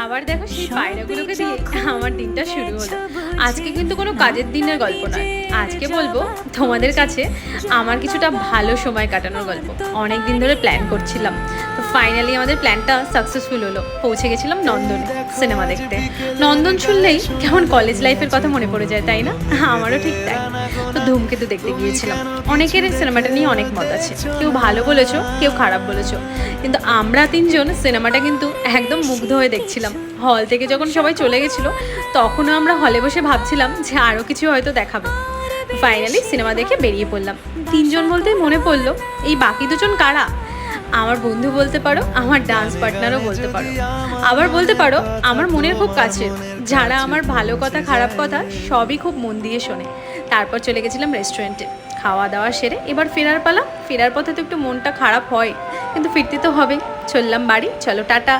আবার দেখো সেই পায়রাগুলোকে দিয়ে আমার দিনটা শুরু হলো। আজকে কিন্তু কোনো কাজের দিনের গল্প নয়, আজকে বলবো তোমাদের কাছে আমার কিছুটা ভালো সময় কাটানোর গল্প। অনেক দিন ধরে প্ল্যান করছিলাম, তো ফাইনালি আমাদের প্ল্যানটা সাকসেসফুল হলো। পৌঁছে গেছিলাম নন্দনে সিনেমা দেখতে। নন্দন শুনলেই কেমন কলেজ লাইফের কথা মনে পড়ে যায়, তাই না? আমারও ঠিক তাই। তো ধূমকেতু দেখতে গিয়েছিলাম। অনেকের সিনেমাটা নিয়ে অনেক মত আছে, কেউ ভালো বলেছো, কেউ খারাপ বলেছো, কিন্তু আমরা তিনজন সিনেমাটা কিন্তু একদম মুগ্ধ হয়ে দেখছিলাম। হল থেকে যখন সবাই চলে গেছিলো তখনও আমরা হলে বসে ভাবছিলাম যে আরও কিছু হয়তো দেখাবে। ফাইনালি সিনেমা দেখে বেরিয়ে পড়লাম। তিনজন বলতেই মনে পড়লো, এই বাকি দুজন কারা? আমার বন্ধু বলতে পারো, আমার ডান্স পার্টনারও বলতে পারো, আবার বলতে পারো আমার মনের খুব কাছে, যারা আমার ভালো কথা খারাপ কথা সবই খুব মন দিয়ে শোনে। তারপর চলে গেছিলাম রেস্টুরেন্টে, খাওয়া দাওয়া সেরে এবার ফেরার পালা। ফেরার পথে তো একটু মনটা খারাপ হয়, কিন্তু ফিরতে তো হবে। চললাম বাড়ি, চলো টাটা।